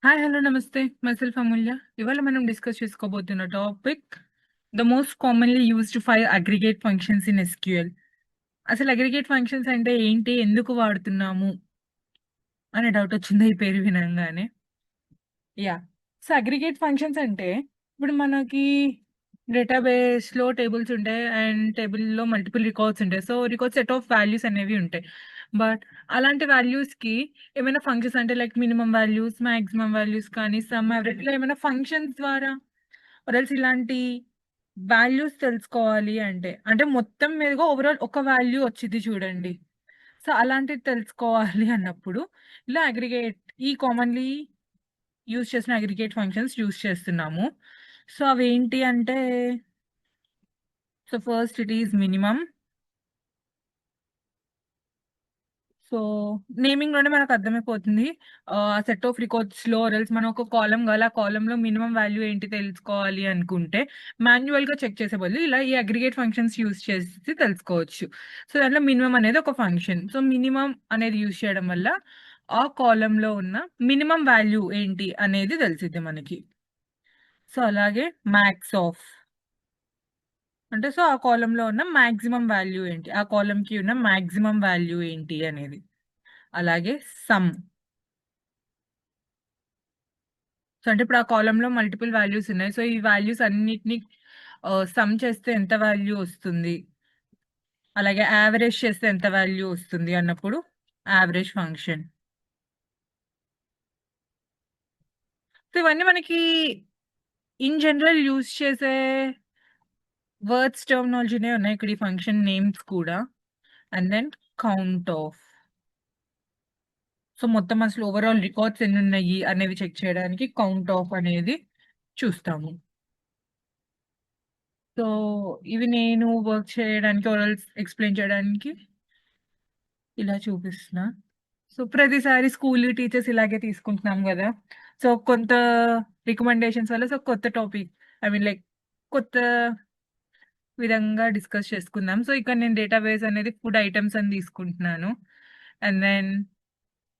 Hi! Hello! నమస్తే. Myself Amulya. ఇవాళ మనం డిస్కస్ చేసుకోబోతున్న topic the most commonly used for aggregate functions in SQL. అసలు అగ్రిగేట్ ఫంక్షన్స్ అంటే ఏంటి? ఎందుకు వాడుతున్నాము? అనే డౌట్ వచ్చిందా ఈ పేరు వినంగానే? యాహ్! సో, అగ్రిగేట్ ఫంక్షన్స్ అంటే ఇప్పుడు మనకి డేటాబేస్‌లో టేబుల్స్ ఉంటాయి. అండ్ టేబుల్‌లో మల్టిపుల్ రికార్డ్స్ ఉంటాయి. So, record set of values అనేవి ఉంటాయి. బట్ అలాంటి వాల్యూస్‌కి ఏమైనా ఫంక్షన్స్ అంటే like minimum values, maximum values కానీ, సమ్ యావరేజ్ ఇట్లా ఏమైనా ఫంక్షన్స్ ద్వారా ఆర్ ఎల్స్ ఇలాంటి వాల్యూస్ తెలుసుకోవాలి అంటే మొత్తం మీదగా ఓవరాల్ ఒక వాల్యూ వచ్చిద్ది చూడండి. సో, అలాంటిది తెలుసుకోవాలి అన్నప్పుడు ఇలా అగ్రిగేట్ ఈ కామన్‌లీ యూజ్ చేసిన అగ్రిగేట్ ఫంక్షన్స్ యూజ్ చేస్తున్నాము. సో, అవేంటి అంటే so, first it is minimum. So, నేమింగ్‌లోనే మనకు అర్థమైపోతుంది. సెట్ ఆఫ్ రికార్డ్స్‌లో ఆర్ ఎల్స్ మనం ఒక కాలమ్ కావాలి. ఆ కాలమ్‌లో మినిమమ్ వాల్యూ ఏంటి తెలుసుకోవాలి అనుకుంటే, మాన్యుయల్‌గా చెక్ చేసే బదులు ఇలా ఈ అగ్రిగేట్ ఫంక్షన్స్ యూజ్ చేసి తెలుసుకోవచ్చు. సో, దాంట్లో మినిమమ్ అనేది ఒక ఫంక్షన్. సో, మినిమమ్ అనేది యూజ్ చేయడం వల్ల ఆ కాలమ్‌లో ఉన్న మినిమమ్ వాల్యూ ఏంటి అనేది తెలిసిద్ది మనకి. సో, అలాగే మాక్స్ ఆఫ్ అంటే సో, ఆ కాలమ్‌లో ఉన్న మాక్సిమం వాల్యూ ఏంటి? ఆ కాలమ్‌కి ఉన్న మాక్సిమం వాల్యూ ఏంటి అనేది. అలాగే సమ్. సో, అంటే ఇప్పుడు ఆ కాలమ్‌లో మల్టిపుల్ వాల్యూస్ ఉన్నాయి. సో, ఈ వాల్యూస్ అన్నిటిని సమ్ చేస్తే ఎంత వాల్యూ వస్తుంది? అలాగే యావరేజ్ చేస్తే ఎంత వాల్యూ వస్తుంది అన్నప్పుడు యావరేజ్ ఫంక్షన్. సో, ఇవన్నీ మనకి ఇన్ జనరల్ యూజ్ చేసే వర్డ్స్ టెర్మినాలజీనే ఉన్నాయి. ఇక్కడ ఈ ఫంక్షన్ నేమ్స్ కూడా. And then count of. So, మొత్తం అసలు ఓవరాల్ రికార్డ్స్ ఎన్నున్నాయి అనేవి చెక్ చేయడానికి కౌంట్ ఆఫ్ అనేది చూస్తాము. సో, ఇవి నేను వర్క్ చేయడానికి ఆర్ ఎల్స్ ఎక్స్‌ప్లెయిన్ చేయడానికి ఇలా చూపిస్తున్నా. సో, ప్రతిసారి స్కూలు టీచర్స్ ఇలాగే తీసుకుంటున్నాం గదా! సో, కొంత రికమెండేషన్స్ వల్ల కొత్త టాపిక్ ఐ మీన్ లైక్ కొత్త విధంగా డిస్కస్ చేసుకుందాం. సో, ఇక్కడ నేను డేటాబేస్ అనేది ఫుడ్ ఐటెమ్స్ అని తీసుకుంటున్నాను. అండ్ దెన్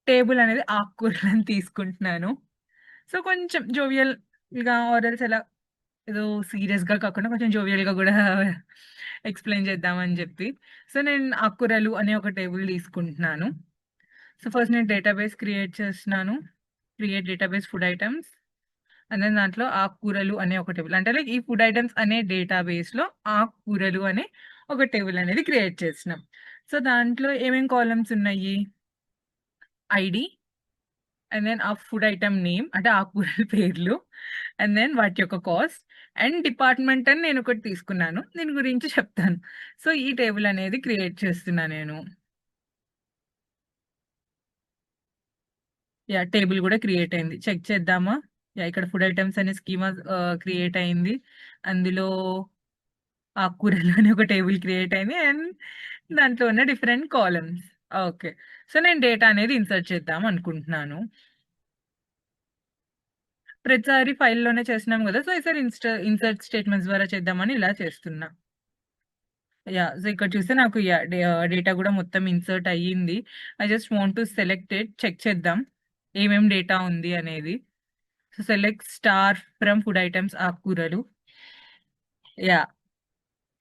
టేబుల్ అనేది ఆకుకూరలని తీసుకుంటున్నాను. సో, కొంచెం జోవియల్‌గా ఆర్ ఎల్స్ ఎలా ఏదో సీరియస్‌గా కాకుండా కొంచెం జోవియల్‌గా గూడా ఎక్స్‌ప్లెయిన్ చేద్దామని జెప్పి. సో, నేను ఆకుకూరలు అనే ఒక టేబుల్ తీసుకుంటున్నాను. సో, ఫస్ట్ నేను డేటాబేస్ క్రియేట్ చేస్తున్నాను. Create database food items. And then దాంట్లో ఆకుకూరలు అనే ఒక టేబుల్. అంటే లైక్ ఈ ఫుడ్ ఐటెమ్స్ అనే డేటాబేస్‌లో ఆకుకూరలు అనే ఒక టేబుల్ అనేది క్రియేట్ చేసినాం. సో, దాంట్లో ఏమేం కాలమ్స్ ఉన్నాయి? ఐడీ అండ్ దెన్ ఆ ఫుడ్ ఐటెమ్ నేమ్ అంటే ఆకుకూరల పేర్లు. అండ్ దెన్ వాటి యొక్క కాస్ట్ అండ్ డిపార్ట్‌మెంట్ అని నేనొకటి తీసుకున్నాను. దీని గురించి చెప్తాను. సో, ఈ టేబుల్ అనేది క్రియేట్ చేస్తున్నా నేను. యాహ్! టేబుల్ గూడా క్రియేట్ అయింది. చెక్ చేద్దామా? యాహ్! ఇక్కడ ఫుడ్ ఐటెమ్స్ అనే స్కీమా క్రియేట్ అయింది. అందులో ఆకుకూరలు అని ఒక టేబుల్ క్రియేట్ అయింది. అండ్ దాంట్లో ఉన్న డిఫరెంట్ కాలమ్స్. ఓకే. సో, నేను డేటా అనేది ఇన్సర్ట్ చేద్దాం అనుకుంటున్నాను. ప్రతిసారి ఫైల్‌లోనే చేస్తున్నాం గదా! సో, ఈసారి ఇన్సర్ట్ స్టేట్మెంట్స్ ద్వారా చేద్దామని ఇలా చేస్తున్నా. యాహ్! సో, ఇక్కడ చూస్తే నాకు డేటా గూడా మొత్తం ఇన్సర్ట్ అయ్యింది. I just want to select it. Check చేద్దాం. ఏమేం డేటా ఉంది అనేది. So, select star from food items ఆకుకూరలు. యాహ్!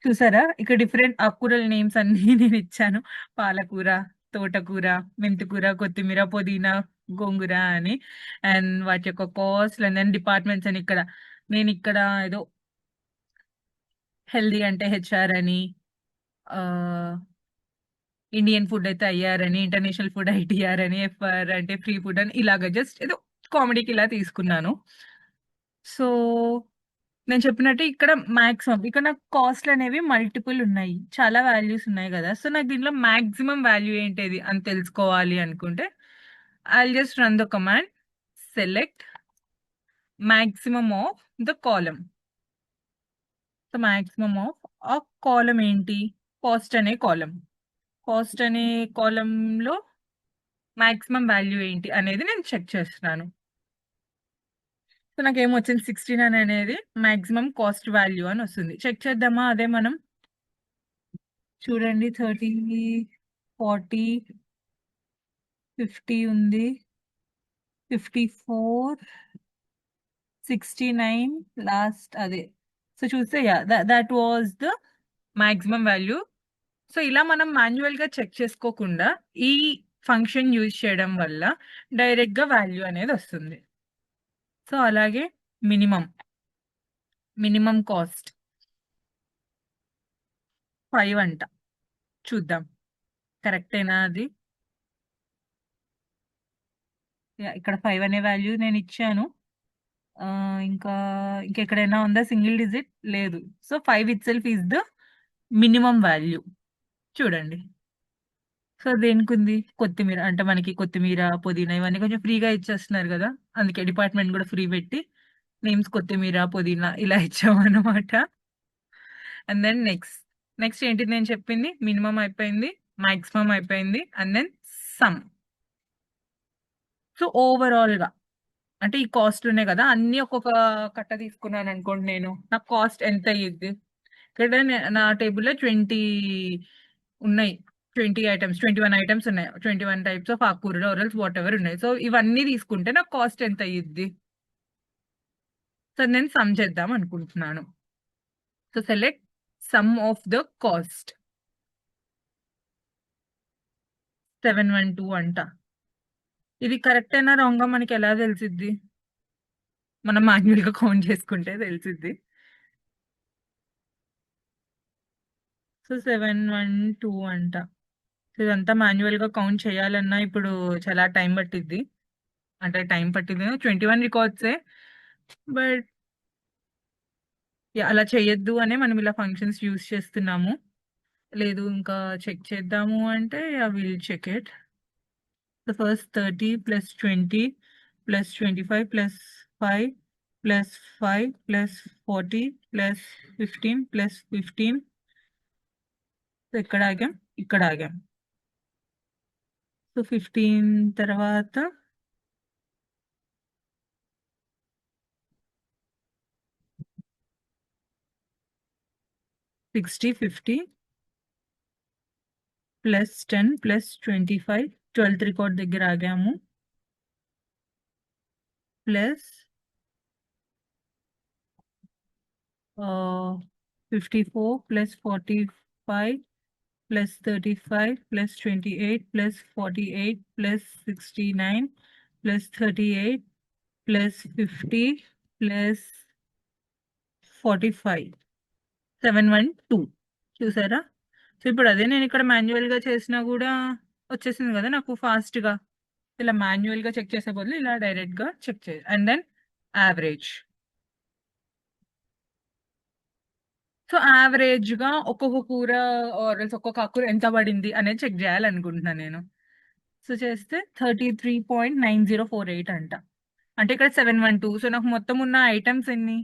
చూసారా? ఇక్కడ డిఫరెంట్ ఆకుకూరల నేమ్స్ అన్నీ నేనిచ్చాను. పాలకూర, తోటకూర, మెంతికూర, కొత్తిమీర, పుదీనా, గోంగూర అని. అండ్ వాటి యొక్క కాస్ట్ అండ్ దెన్ డిపార్ట్‌మెంట్స్ అని ఇక్కడ నేనిక్కడ ఏదో హెల్తీ అంటే హెచ్ఆర్ అని, ఆహ్, ఇండియన్ ఫుడ్ అయితే ఐఆర్ అని, ఇంటర్నేషనల్ ఫుడ్ ఐటీఆర్ అని, ఎఫ్ఆర్ అంటే ఫ్రీ ఫుడ్ అని ఇలాగ జస్ట్ ఏదో కామెడీకి ఇలా తీసుకున్నాను. సో, నేను చెప్పినట్టు ఇక్కడ మాక్సిమం ఇక్కడ నాకు కాస్ట్‌లనేవి మల్టిపుల్ ఉన్నాయి. చాలా వాల్యూస్ ఉన్నాయి గదా! సో, నాకు దీనిలో మాక్సిమం వాల్యూ ఏంటిది అని తెలుసుకోవాలి అనుకుంటే, I'll just run the command select maximum of the column. So, maximum of ఆ కాలమ్ ఏంటి? కాస్ట్ అనే కాలమ్. కాస్ట్ అనే కాలమ్‌లో మాక్సిమం వాల్యూ ఏంటి అనేది నేను చెక్ చేస్తున్నాను. సో, నాకేమొచ్చింది 69 అనేది మాక్సిమం కాస్ట్ వాల్యూ అనొస్తుంది. చెక్ చేద్దామా అదే మనం? చూడండి 30, 40, 50 ఉంది. 54, 69 లాస్ట్ అదే. సో చూస్తే yeah that was the maximum value. So ఇలా మనం మాన్యువల్ గా చెక్ చేసుకోకుండా ఈ ఫంక్షన్ యూజ్ చేయడం వల్ల డైరెక్ట్ గా వాల్యూ అనేది వస్తుంది. సో అలాగే మినిమం కాస్ట్ 5 అంట. చూద్దాం కరెక్టేనా అది. ఇక్కడ 5 అనే వాల్యూ నేను ఇచ్చాను. ఇంకా ఇంకెక్కడైనా ఉందా సింగిల్ డిజిట్? లేదు. So 5 it self is the minimum value. చూడండి. సో దేనికుంది? కొత్తిమీర. అంటే మనకి కొత్తిమీర, పుదీనా ఇవన్నీ కొంచెం ఫ్రీగా ఇచ్చేస్తున్నారు గదా! అందుకే డిపార్ట్‌మెంట్ గూడా ఫ్రీ పెట్టి నేమ్స్ కొత్తిమీర, పుదీనా ఇలా ఇచ్చామన్నమాట. అండ్ దెన్ నెక్స్ట్ ఏంటిది నేను చెప్పింది? మినిమమ్ అయిపోయింది. మాక్సిమం అయిపోయింది. And then some. సో ఓవరాల్‌గా అంటే ఈ కాస్ట్‌లున్నాయి గదా! అన్నీ ఒక్కొక్క కట్ట తీసుకున్నాననుకోండి నేను. నాకు కాస్ట్ ఎంత అయ్యిద్ది? ఇక్కడ నా టేబుల్‌లో 20 ఉన్నాయి. 20 ఐటెమ్స్, 21 ఐటెమ్స్ ఉన్నాయి. 21 టైప్స్ ఆఫ్ ఆకుకూరలు ఆర్ ఎల్స్ వాటెవర్ ఉన్నాయి. సో ఇవన్నీ తీసుకుంటే నాకు కాస్ట్ ఎంత అయ్యిద్ది? సో నేను సమ్ చేద్దాం అనుకుంటున్నాను. So select some of the cost. 712 అంట. ఇది కరెక్టేనా? రాంగా? మనకెలా తెలిసిద్ది? మనం మాన్యుయల్‌గా కౌంట్ చేసుకుంటే తెలిసిద్ది. సో 712 అంట. ఇదంతా మాన్యుయల్‌గా కౌంట్ చేయాలన్నా ఇప్పుడు చాలా టైం పట్టిద్ది. అంటే టైం పట్టిద్ది. 21 రికార్డ్సే. బట్ అలా చేయొద్దు అనే మనం ఇలా ఫంక్షన్స్ యూజ్ చేస్తున్నాము. లేదు ఇంకా చెక్ చేద్దాము అంటే will check it. So first 30 + 20 + 25 + 5 + 5 + 40 + 15 + 15. So ఎక్కడ ఆగాం? ఇక్కడ ఆగాం. సో 15 తర్వాత 60, 50 +10 +25 12th రికార్డ్ దగ్గర ఆగాము. ప్లస్ 54 + 45 + 35 + 28 + 48 + 69 + 38 + 50 + 45 712 చూసారా? సో ఇప్పుడు అదే నేను ఇక్కడ మాన్యువల్‌గా చేసినా గూడా వచ్చేసింది గదా! నాకు ఫాస్ట్‌గా. ఇలా మాన్యువల్‌గా చెక్ చేసే బదులు ఇలా డైరెక్ట్‌గా check and then average. So యావరేజ్‌గా ఒక్కొక్క కూర ఆర్ ఎల్స్ ఒక్కొక్క ఆకుకూర ఎంత పడింది అనేది చెక్ జేయాలనుకుంటున్నాను నేను. సో చేస్తే 33.9048 అంట. అంటే ఇక్కడ 712. సో నాకు మొత్తం ఉన్న ఐటెమ్స్ ఎన్ని?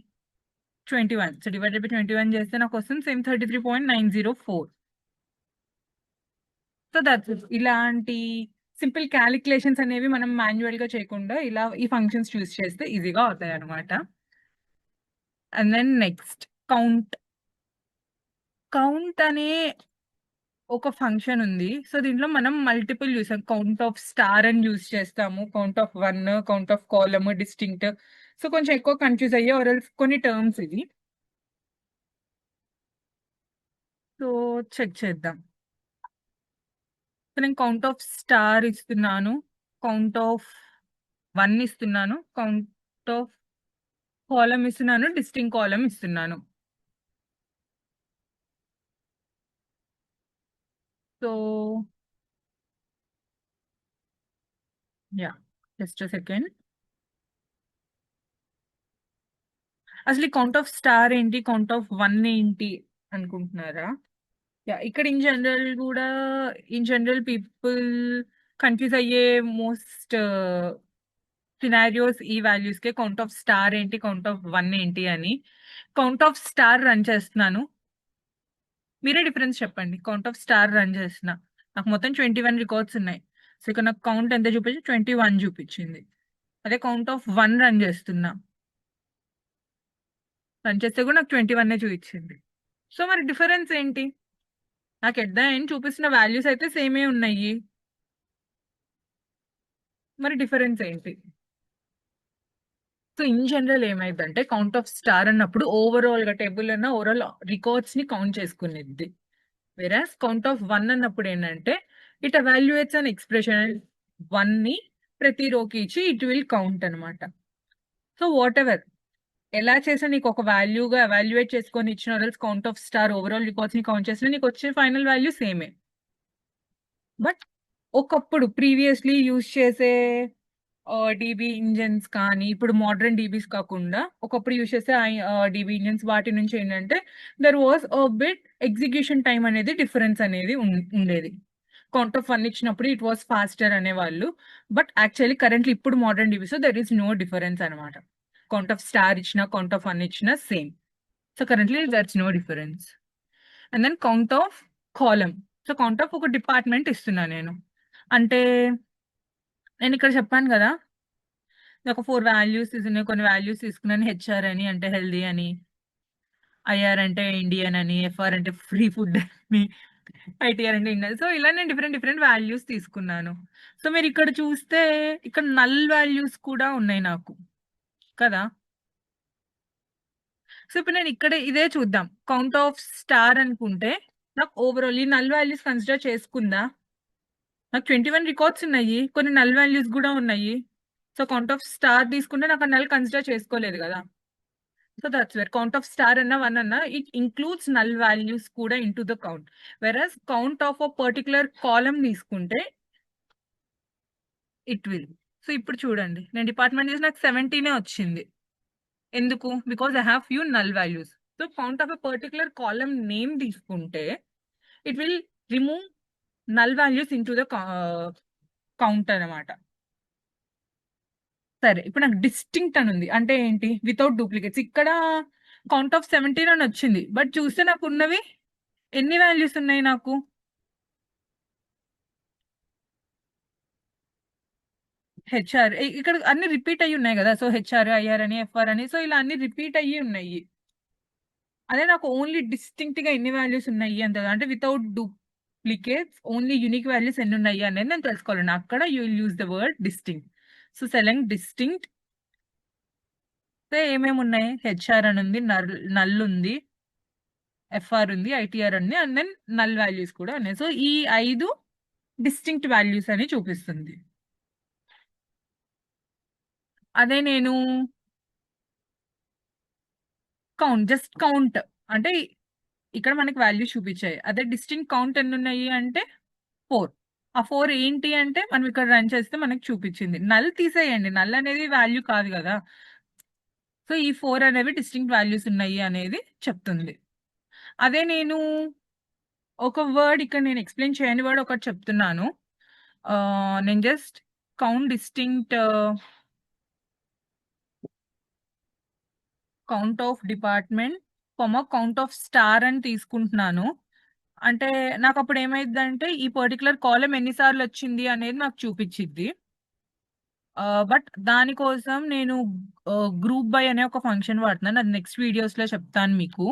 21. సో డివైడెడ్ బై 21 చేస్తే నాకొస్తుంది సేమ్ 33.904. So that's it. ఇలాంటి సింపుల్ కాలిక్యులేషన్స్ అనేవి మనం మాన్యువల్‌గా చేయకుండా ఇలా ఈ ఫంక్షన్స్ యూజ్ చేస్తే ఈజీగా అవుతాయన్నమాట. And then next count. Count అనే ఒక ఫంక్షన్ ఉంది. సో దీంట్లో మనం మల్టిపుల్ చూసాం. కౌంట్ ఆఫ్ స్టార్ అని యూజ్ చేస్తాము. Count of 1, count of column, distinct. So కొంచెం ఎక్కువ కన్‌ఫ్యూజ్ అయ్యే ఆర్ ఎల్స్ కొన్ని టర్మ్స్ ఇవి. సో చెక్ చేద్దాం. సో నేను కౌంట్ ఆఫ్ స్టార్ ఇస్తున్నాను. కౌంట్ ఆఫ్ 1 ఇస్తున్నాను. కౌంట్ ఆఫ్ కాలమ్ ఇస్తున్నాను. డిస్టింక్ట్ కాలమ్ ఇస్తున్నాను. So yeah! Just a second. అసలు ఈ కౌంట్ ఆఫ్ స్టార్ ఏంటి? కౌంట్ ఆఫ్ 1 ఏంటి అనుకుంటున్నారా? యాహ్! ఇక్కడ ఇన్ జనరల్ పీపుల్ కన్‌ఫ్యూజ్ అయ్యే మోస్ట్ సినారియోస్ ఈ వాల్యూస్‌కే. కౌంట్ ఆఫ్ స్టార్ ఏంటి? కౌంట్ ఆఫ్ 1 ఏంటి అని. కౌంట్ ఆఫ్ స్టార్ రన్ చేస్తున్నాను. మీరే డిఫరెన్స్ చెప్పండి. కౌంట్ ఆఫ్ స్టార్ రన్ చేస్తున్నా. నాకు మొత్తం 21 రికార్డ్స్ ఉన్నాయి. సో ఇక్కడ నాకు కౌంట్ ఎంత చూపించింది? 21 చూపించింది. అదే కౌంట్ ఆఫ్ 1 రన్ చేస్తున్నా. రన్ చేస్తే కూడా నాకు 21 చూపించింది. సో మరి డిఫరెన్స్ ఏంటి? నాకు ఎట్ ద ఎండ్ చూపిస్తున్న వాల్యూస్ అయితే సేమే ఉన్నాయి. మరి డిఫరెన్స్ ఏంటి? సో ఇన్ జనరల్ ఏమైందంటే కౌంట్ ఆఫ్ స్టార్ అన్నప్పుడు ఓవరాల్ గా టేబుల్ అన్న ఓవరాల్ రికార్డ్స్ ని కౌంట్ చేసుకునేది. వెరాస్ కౌంట్ ఆఫ్ 1 అన్నప్పుడు ఏంటంటే ఇట్ ఎవాల్యుయేట్స్ అన్ ఎక్స్ప్రెషన్ 1 ని ప్రతి రోకి ఇచ్చి ఇట్ విల్ కౌంట్ అనమాట. సో వాట్ ఎవర్ ఎలా చేసినా నీకు ఒక వాల్యూగా ఎవాల్యుయేట్ చేసుకొని ఇచ్చిన count of star overall records ని కౌంట్ చేసినా నీకు వచ్చే ఫైనల్ వాల్యూ సేమే. బట్ ఒకప్పుడు ప్రీవియస్లీ యూజ్ చేసే డీబీ ఇంజన్స్ కానీ ఇప్పుడు మోడర్న్ డీబీస్ కాకుండా ఒకప్పుడు యూజ్ చేసే డీబీ ఇంజన్స్ వాటి నుంచి ఏంటంటే there was bit execution time అనేది డిఫరెన్స్ అనేది ఉండేది. కౌంట్ ఆఫ్ 1 ఇచ్చినప్పుడు ఇట్ వాస్ ఫాస్టర్ అనేవాళ్ళు. బట్ యాక్చువల్లీ కరెంట్లీ ఇప్పుడు modern DBs there is no difference అనమాట. కౌంట్ ఆఫ్ స్టార్ ఇచ్చినా కౌంట్ ఆఫ్ 1 ఇచ్చినా same. So currently that's no difference. And then count of column. So count of ఒక department ఇస్తున్నా నేను. అంటే నేను ఇక్కడ చెప్పాను కదా ఒక 4 వాల్యూస్ తీసుకున్నాను, కొన్ని వాల్యూస్ తీసుకున్నాను. హెచ్ఆర్ అని అంటే హెల్దీ అని, ఐఆర్ అంటే ఇండియన్ అని, ఎఫ్ఆర్ అంటే ఫ్రీ ఫుడ్ అని, ఐటీఆర్ అంటే ఇండియన్. సో ఇలా నేను డిఫరెంట్ వాల్యూస్ తీసుకున్నాను. సో మీరు ఇక్కడ చూస్తే ఇక్కడ నల్ వాల్యూస్ కూడా ఉన్నాయి నాకు కదా. సో ఇప్పుడు నేను ఇక్కడ ఇదే చూద్దాం. కౌంట్ ఆఫ్ స్టార్ అనుకుంటే నాకు ఓవరాల్ ఈ నల్ వాల్యూస్ కన్సిడర్ చేసుకుందా. నాకు 21 రికార్డ్స్ ఉన్నాయి, కొన్ని నల్ వాల్యూస్ కూడా ఉన్నాయి. సో కౌంట్ ఆఫ్ స్టార్ తీసుకుంటే నాకు ఆ నల్ కన్సిడర్ చేసుకోలేదు కదా. So that's where count of star అన్న 1 అన్న ఇట్ ఇంక్లూడ్స్ నల్ వాల్యూస్ కూడా into the count. Versus count of a particular column తీసుకుంటే ఇట్ విల్. సో ఇప్పుడు చూడండి నేను డిపార్ట్మెంట్ చేసి నాకు 17 వచ్చింది. ఎందుకు? Because I have few null values. So count of a particular column name తీసుకుంటే it will remove null values into the count అనమాట. సరే ఇప్పుడు నాకు డిస్టింక్ట్ అని ఉంది అంటే ఏంటి? Without duplicates. ఇక్కడ కౌంట్ ఆఫ్ 17 అని వచ్చింది. బట్ చూస్తే నాకు ఉన్నవి ఎన్ని వాల్యూస్ ఉన్నాయి నాకు? హెచ్ఆర్ ఇక్కడ అన్ని రిపీట్ అయ్యి ఉన్నాయి కదా. సో హెచ్ఆర్, ఐఆర్ అని, ఎఫ్ఆర్ అని, సో ఇలా అన్ని రిపీట్ అయ్యి ఉన్నాయి. అదే నాకు ఓన్లీ డిస్టింక్ట్ గా ఎన్ని వాల్యూస్ ఉన్నాయి అంత అంటే without duplicates only unique values ఎన్ని ఉన్నాయి అనేది నేను తెలుసుకోవాలండి. అక్కడ you will use the word distinct. So select distinct. So ఏమేమి ఉన్నాయి? హెచ్ఆర్ అని ఉంది, నల్ ఉంది, ఎఫ్ఆర్ ఉంది, ఐటీఆర్ ఉంది, అండ్ దెన్ నల్ వాల్యూస్ కూడా ఉన్నాయి. సో ఈ 5 డిస్టింక్ట్ వాల్యూస్ అని చూపిస్తుంది. అదే నేను జస్ట్ కౌంట్ అంటే ఇక్కడ మనకి వాల్యూస్ చూపించాయి. అదే డిస్టింక్ట్ కౌంట్ ఎన్ని ఉన్నాయి అంటే 4. ఆ 4 ఏంటి అంటే మనం ఇక్కడ రన్ చేస్తే మనకి చూపించింది. నల్ తీసేయండి, నల్ అనేది వాల్యూ కాదు కదా. సో ఈ 4 అనేవి డిస్టింక్ట్ వాల్యూస్ ఉన్నాయి అనేది చెప్తుంది. అదే నేను ఒక వర్డ్ ఇక్కడ నేను ఎక్స్ప్లెయిన్ చేయని వర్డ్ ఒకటి చెప్తున్నాను. నేను just count distinct count of department count of star అని తీసుకుంటున్నాను. అంటే నాకు అప్పుడు ఏమైందంటే ఈ పర్టికులర్ కాలం ఎన్నిసార్లు వచ్చింది అనేది నాకు చూపించిద్ది. బట్ దానికోసం నేను గ్రూప్ బై అనే ఒక ఫంక్షన్ వాడుతున్నాను. అది నెక్స్ట్ వీడియోస్ లో చెప్తాను మీకు.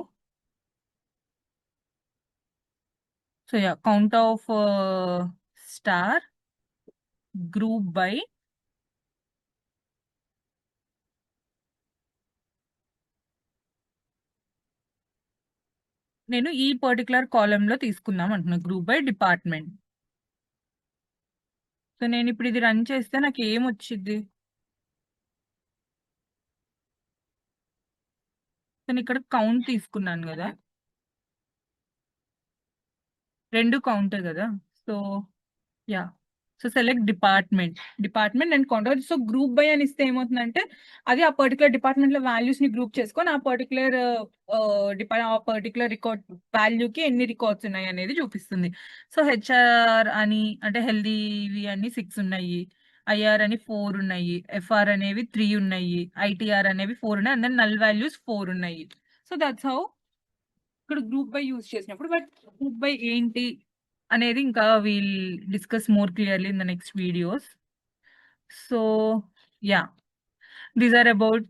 So yeah count of star group by నేను ఈ పర్టికులర్ కాలమ్ లో తీసుకుందాం అంటున్నాను, గ్రూప్ బై డిపార్ట్మెంట్. సో నేను ఇప్పుడు ఇది రన్ చేస్తే నాకు ఏం వచ్చింది? నేను ఇక్కడ కౌంట్ తీసుకున్నాను కదా, 2 కౌంటే కదా. So yeah so select department and count. So group by అని ఇస్తే ఏమవుతుందంటే అది ఆ పర్టికులర్ డిపార్ట్మెంట్ లో వాల్యూస్ ని గ్రూప్ చేసుకొని ఆ పర్టికులర్ రికార్డ్ వాల్యూకి ఎన్ని రికార్డ్స్ ఉన్నాయి అనేది చూపిస్తుంది. సో హెచ్ఆర్ అని అంటే హెల్దీవి అని 6 ఉన్నాయి, ఐఆర్ అని 4 ఉన్నాయి, ఎఫ్ఆర్ అనేవి 3 ఉన్నాయి, ఐటీఆర్ అనేవి 4 ఉన్నాయి, అండ్ దెన్ నల్ వాల్యూస్ 4 ఉన్నాయి. సో దట్స్ హౌ ఇక్కడ గ్రూప్ బై యూజ్ చేసినప్పుడు. బట్ గ్రూప్ బై ఏంటి అనేది ఇంకా we'll discuss more clearly in the next videos. So yeah these are about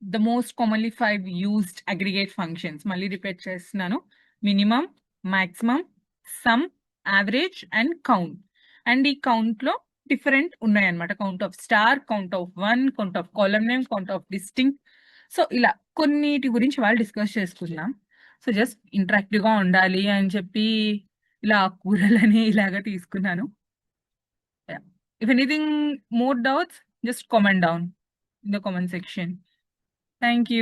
the most commonly 5 used aggregate functions. మళ్ళీ repeat చేస్తున్నాను. Minimum, maximum, sum, average and count. And ఈ count లో different ఉన్నాయన్నమాట. Count of star, count of 1, count of column name, count of distinct. So, ఇలా కొన్నిటి గురించి వాళ్ళు discuss చేసుకుందాం. సో, జస్ట్ ఇంటరాక్టివ్‌గా ఉండాలి అని చెప్పి ఇలా కూరలని ఇలాగ తీసుకున్నాను. Yeah! If anything more doubts just comment down in the comment section. Thank you.